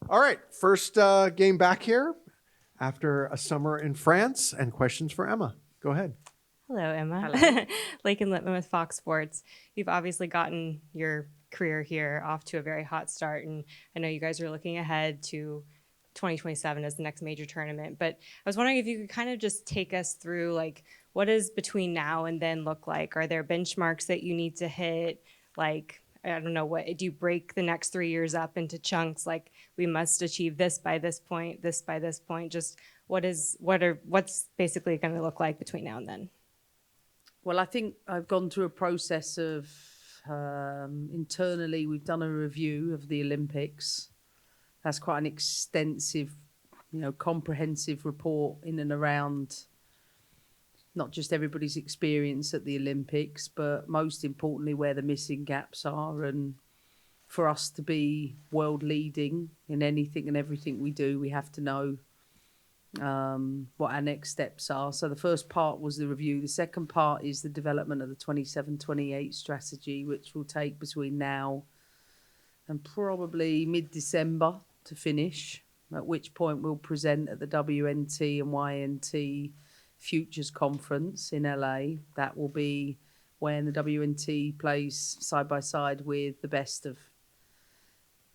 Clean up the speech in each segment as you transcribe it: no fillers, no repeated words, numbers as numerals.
All right, first game back here after a summer in France, and questions for Emma. Go ahead. Hello, Emma. Hello. Lakin Lippman with Fox Sports. You've obviously gotten your career here off to a very hot start, and I know you guys are looking ahead to 2027 as the next major tournament. But I was wondering if you could kind of just take us through, like, what does between now and then look like? Are there benchmarks that you need to hit? Like, I don't know, what do you break the next 3 years up into chunks? Like, we must achieve this by this point, this by this point. Just what's basically going to look like between now and then? Well, I think I've gone through a process of internally, we've done a review of the Olympics. That's quite an extensive, comprehensive report in and around not just everybody's experience at the Olympics, but most importantly, where the missing gaps are. And for us to be world leading in anything and everything we do, we have to know what our next steps are. So the first part was the review. The second part is the development of the 27-28 strategy, which will take between now and probably mid-December to finish, at which point we'll present at the WNT and YNT Futures Conference in LA. That will be when the WNT plays side by side with the best of,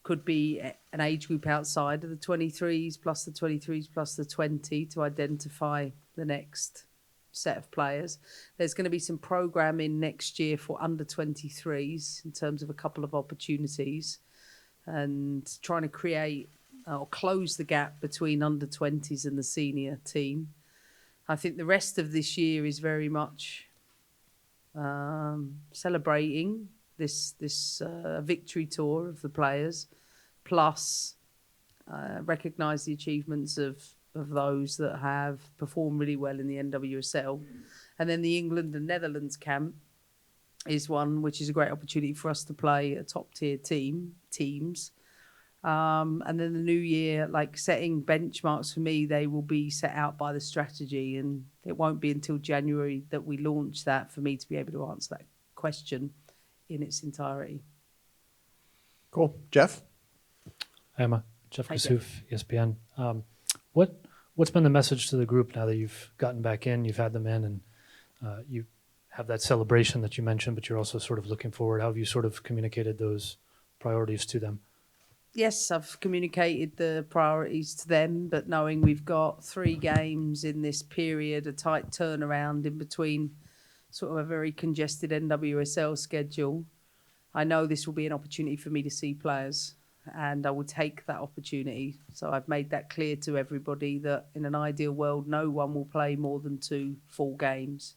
could be an age group outside of the 23s plus the 23s plus the 20 to identify the next set of players. There's going to be some programming next year for under 23s in terms of a couple of opportunities and trying to create or close the gap between under 20s and the senior team. I think the rest of this year is very much celebrating this victory tour of the players, plus recognise the achievements of those that have performed really well in the NWSL. And then the England and Netherlands camp is one which is a great opportunity for us to play a top-tier teams. And then the new year, like setting benchmarks for me, they will be set out by the strategy, and it won't be until January that we launch that for me to be able to answer that question in its entirety. Cool. Jeff? Hi, Emma. Jeff Hi, Kassouf, ESPN. What's been the message to the group now that you've gotten back in, you've had them in, and you have that celebration that you mentioned, but you're also sort of looking forward? How have you sort of communicated those priorities to them? Yes, I've communicated the priorities to them, but knowing we've got 3 games in this period, a tight turnaround in between sort of a very congested NWSL schedule, I know this will be an opportunity for me to see players, and I will take that opportunity. So I've made that clear to everybody that in an ideal world, no one will play more than 2 full games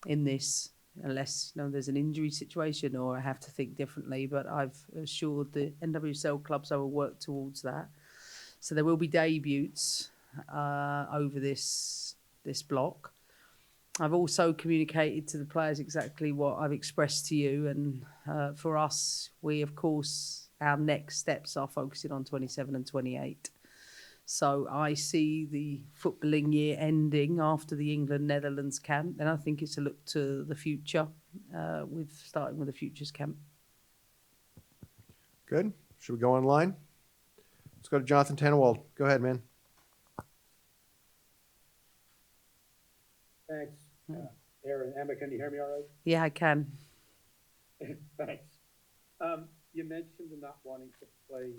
in this, unless there's an injury situation or I have to think differently. But I've assured the NWSL clubs I will work towards that. So there will be debuts over this block. I've also communicated to the players exactly what I've expressed to you. And for us, we, of course, our next steps are focusing on 27 and 28. So I see the footballing year ending after the England-Netherlands camp, and I think it's a look to the future, starting with the Futures camp. Good. Should we go online? Let's go to Jonathan Tannewald. Go ahead, man. Thanks. Aaron, Emma, can you hear me all right? Yeah, I can. Thanks. You mentioned the not wanting to play,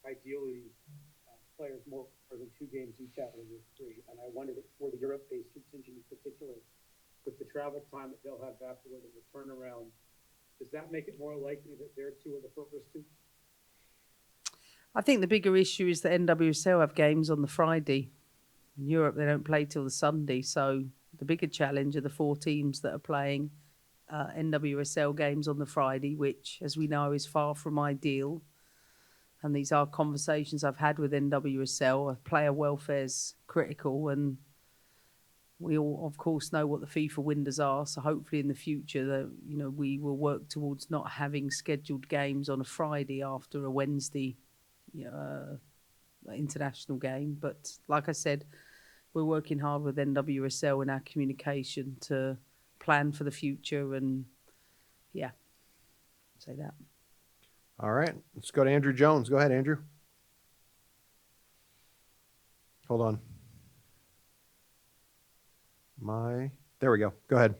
ideally, players more than 2 games each out of the 3. And I wondered if for the Europe-based contingent in particular, with the travel time that they'll have afterward and the turnaround, does that make it more likely that their 2 are the first 2? I think the bigger issue is that NWSL have games on the Friday. In Europe, they don't play till the Sunday. So the bigger challenge are the 4 teams that are playing NWSL games on the Friday, which, as we know, is far from ideal. And these are conversations I've had with NWSL. Player welfare is critical, and we all, of course, know what the FIFA windows are. So hopefully in the future, that we will work towards not having scheduled games on a Friday after a Wednesday international game. But like I said, we're working hard with NWSL in our communication to plan for the future, and say that. All right. Let's go to Andrew Jones. Go ahead, Andrew. Hold on. There we go. Go ahead.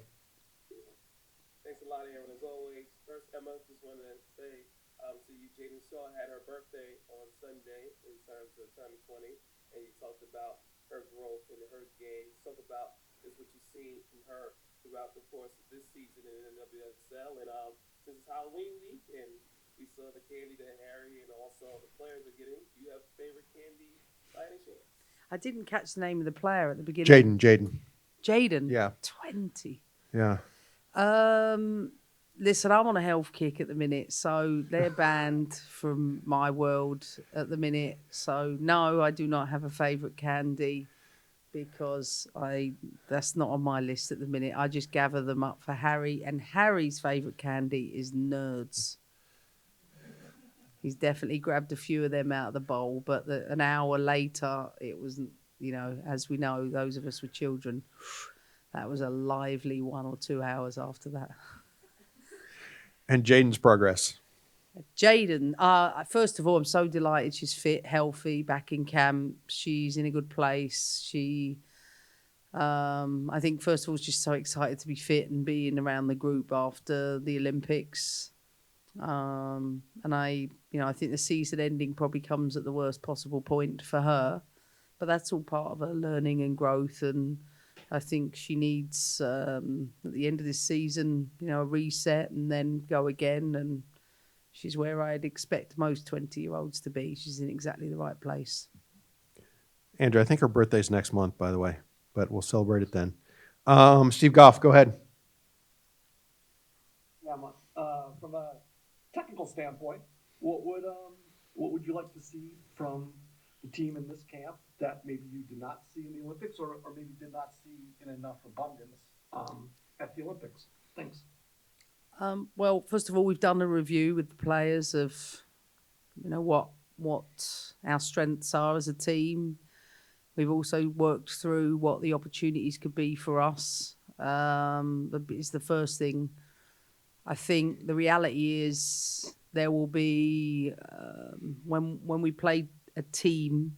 Thanks a lot, Aaron, as always. First, Emma, just wanted to say, obviously, Jaden Shaw had her birthday on Sunday in terms of turning 20, and you talked about her growth in her game. Talk about just what you've seen from her throughout the course of this season in the WSL. And since it's Halloween week, and we saw the candy that Harry and also the players are getting, do you have favorite candy by any chance? I didn't catch the name of the player at the beginning. Jaden. Jaden. Yeah. 20. Yeah. Listen, I'm on a health kick at the minute, so they're banned from my world at the minute. So no, I do not have a favourite candy because that's not on my list at the minute. I just gather them up for Harry, and Harry's favourite candy is Nerds. He's definitely grabbed a few of them out of the bowl, but an hour later, it wasn't, as we know, those of us with children, that was a lively 1 or 2 hours after that. And Jaden's progress. Jaden, first of all, I'm so delighted she's fit, healthy, back in camp. She's in a good place. She, I think, first of all, she's so excited to be fit and being around the group after the Olympics. And I think the season ending probably comes at the worst possible point for her, but that's all part of her learning and growth. And I think she needs, at the end of this season, a reset and then go again. And she's where I'd expect most 20-year-olds to be. She's in exactly the right place. Andrew, I think her birthday's next month, by the way, but we'll celebrate it then. Steve Goff, go ahead. Yeah, from a technical standpoint, what would you like to see from the team in this camp that maybe you did not see in the Olympics, or maybe did not see in enough abundance at the Olympics? Thanks. Well, first of all, we've done a review with the players of, what our strengths are as a team. We've also worked through what the opportunities could be for us. It's the first thing. I think the reality is there will be, when we play a team,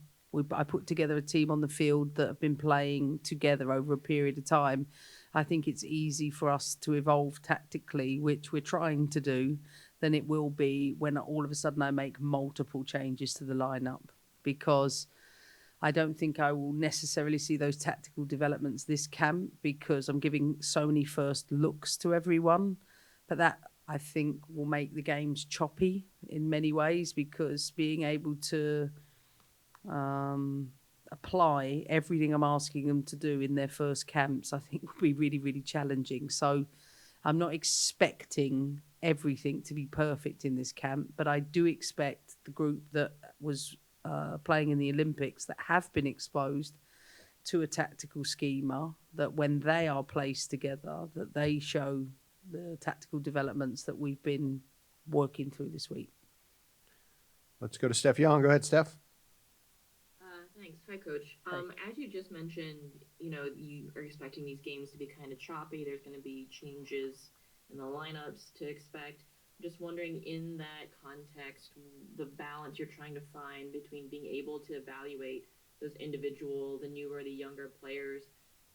I put together a team on the field that have been playing together over a period of time. I think it's easy for us to evolve tactically, which we're trying to do, than it will be when all of a sudden I make multiple changes to the lineup, because I don't think I will necessarily see those tactical developments this camp because I'm giving so many first looks to everyone. But that, I think, will make the games choppy in many ways, because being able to apply everything I'm asking them to do in their first camps, I think will be really, really challenging. So I'm not expecting everything to be perfect in this camp, but I do expect the group that was playing in the Olympics that have been exposed to a tactical schema, that when they are placed together, that they show the tactical developments that we've been working through this week. Let's go to Steph Young. Go ahead, Steph. Thanks. Hi, Coach. As you just mentioned, you are expecting these games to be kind of choppy. There's going to be changes in the lineups to expect. Just wondering, in that context, the balance you're trying to find between being able to evaluate those the newer, the younger players,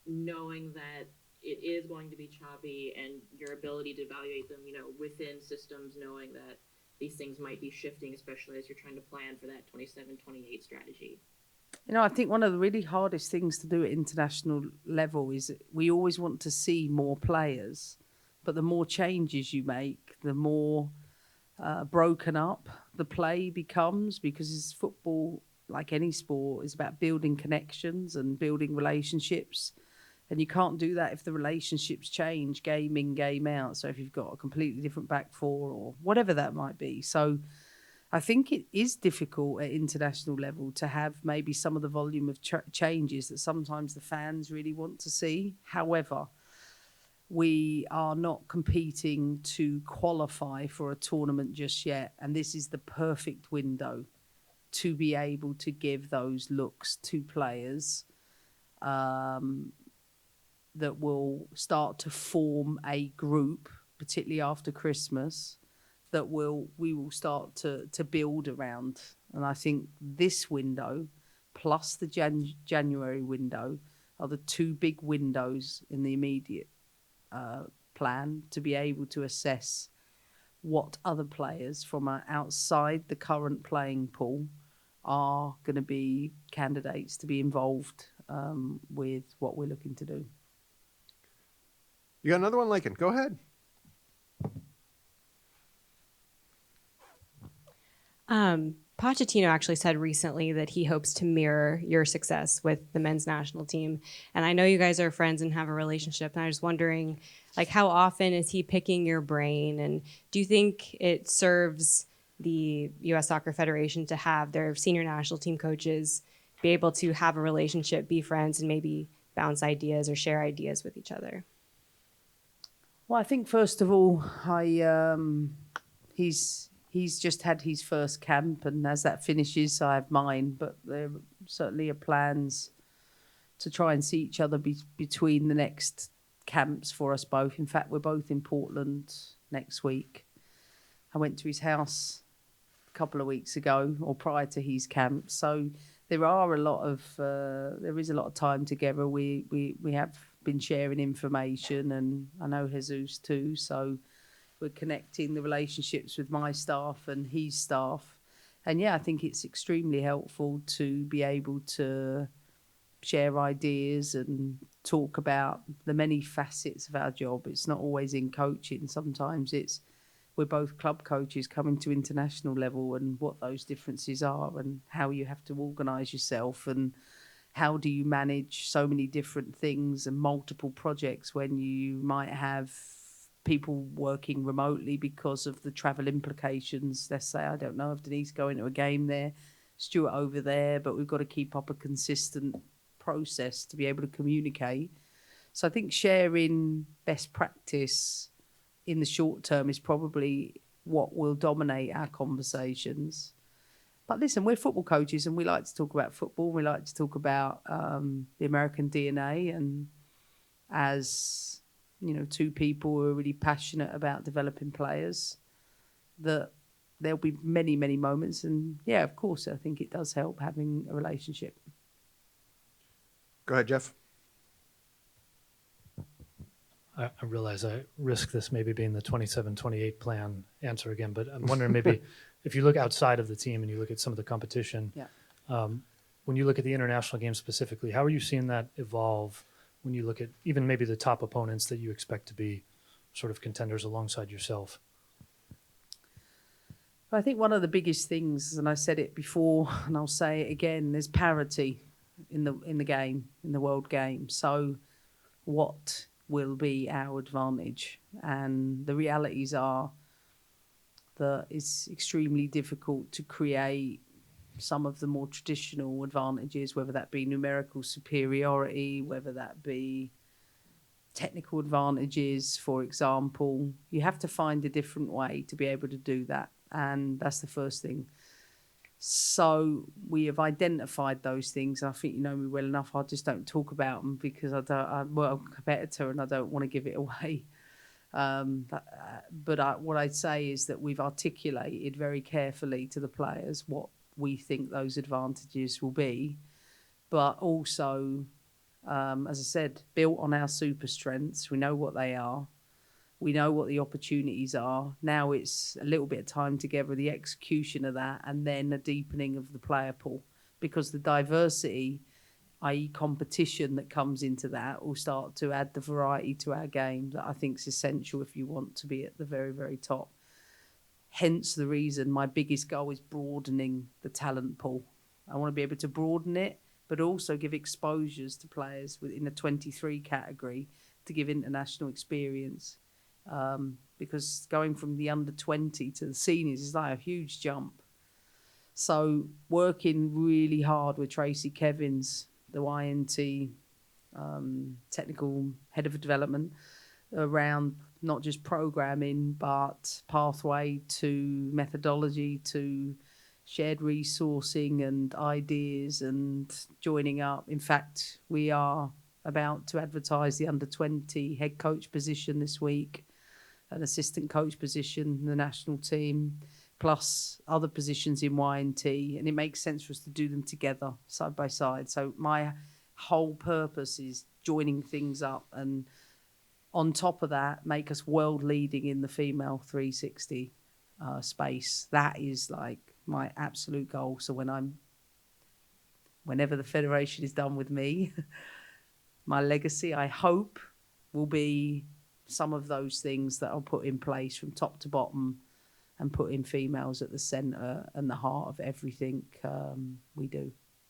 knowing that it is going to be choppy, and your ability to evaluate them, within systems, knowing that these things might be shifting, especially as you're trying to plan for that 27-28 strategy. I think one of the really hardest things to do at international level is we always want to see more players, but the more changes you make, the more broken up the play becomes, because football, like any sport, is about building connections and building relationships. And you can't do that if the relationships change game in, game out. So if you've got a completely different back four or whatever that might be. So I think it is difficult at international level to have maybe some of the volume of changes that sometimes the fans really want to see. However, we are not competing to qualify for a tournament just yet. And this is the perfect window to be able to give those looks to players that will start to form a group, particularly after Christmas, that we will start to build around. And I think this window plus the January window are the two big windows in the immediate plan to be able to assess what other players from outside the current playing pool are going to be candidates to be involved with what we're looking to do. You got another one, Lincoln? Go ahead. Pochettino actually said recently that he hopes to mirror your success with the men's national team. And I know you guys are friends and have a relationship. And I was wondering, like, how often is he picking your brain? And do you think it serves the U.S. Soccer Federation to have their senior national team coaches be able to have a relationship, be friends, and maybe bounce ideas or share ideas with each other? Well, I think first of all, he's just had his first camp, and as that finishes, I have mine. But there certainly are plans to try and see each other between the next camps for us both. In fact, we're both in Portland next week. I went to his house a couple of weeks ago, or prior to his camp. So there is a lot of time together. We have been sharing information, and I know Jesus too. So we're connecting the relationships with my staff and his staff. And yeah, I think it's extremely helpful to be able to share ideas and talk about the many facets of our job. It's not always in coaching. Sometimes we're both club coaches coming to international level, and what those differences are and how you have to organise yourself and how do you manage so many different things and multiple projects when you might have people working remotely because of the travel implications. Let's say, I don't know, if Denise going to a game there, Stuart over there, but we've got to keep up a consistent process to be able to communicate. So I think sharing best practice in the short term is probably what will dominate our conversations. But listen, we're football coaches and we like to talk about football. We like to talk about the American DNA, and as you know, two people who are really passionate about developing players, that there'll be many, many moments. And yeah, of course, I think it does help having a relationship. Go ahead, Jeff. I realize I risk this maybe being the 27-28 plan answer again, but I'm wondering maybe if you look outside of the team and you look at some of the competition, when you look at the international game specifically, how are you seeing that evolve when you look at even maybe the top opponents that you expect to be sort of contenders alongside yourself? I think one of the biggest things, and I said it before and I'll say it again, there's parity in the game, in the world game. So what will be our advantage? And the realities are that it's extremely difficult to create some of the more traditional advantages, whether that be numerical superiority, whether that be technical advantages, for example. You have to find a different way to be able to do that. And that's the first thing. So we have identified those things. I think you know me well enough. I just don't talk about them because I'm a competitor and I don't want to give it away. But what I'd say is that we've articulated very carefully to the players what we think those advantages will be, but also, as I said, built on our super strengths. We know what they are. We know what the opportunities are. Now it's a little bit of time together, the execution of that, and then a deepening of the player pool, because the diversity, i.e. competition that comes into that, will start to add the variety to our game that I think is essential if you want to be at the very, very top. Hence the reason my biggest goal is broadening the talent pool. I want to be able to broaden it, but also give exposures to players within the 23 category to give international experience. Because going from the under 20 to the seniors is like a huge jump. So working really hard with Tracy Kevins, the YNT technical head of development, around not just programming, but pathway to methodology, to shared resourcing and ideas and joining up. In fact, we are about to advertise the under 20 head coach position this week, an assistant coach position in the national team, plus other positions in Y&T, and it makes sense for us to do them together, side by side. So my whole purpose is joining things up, and on top of that, make us world leading in the female 360 space. That is like my absolute goal. So whenever the federation is done with me, my legacy, I hope, will be some of those things that I'll put in place from top to bottom, and putting females at the centre and the heart of everything we do.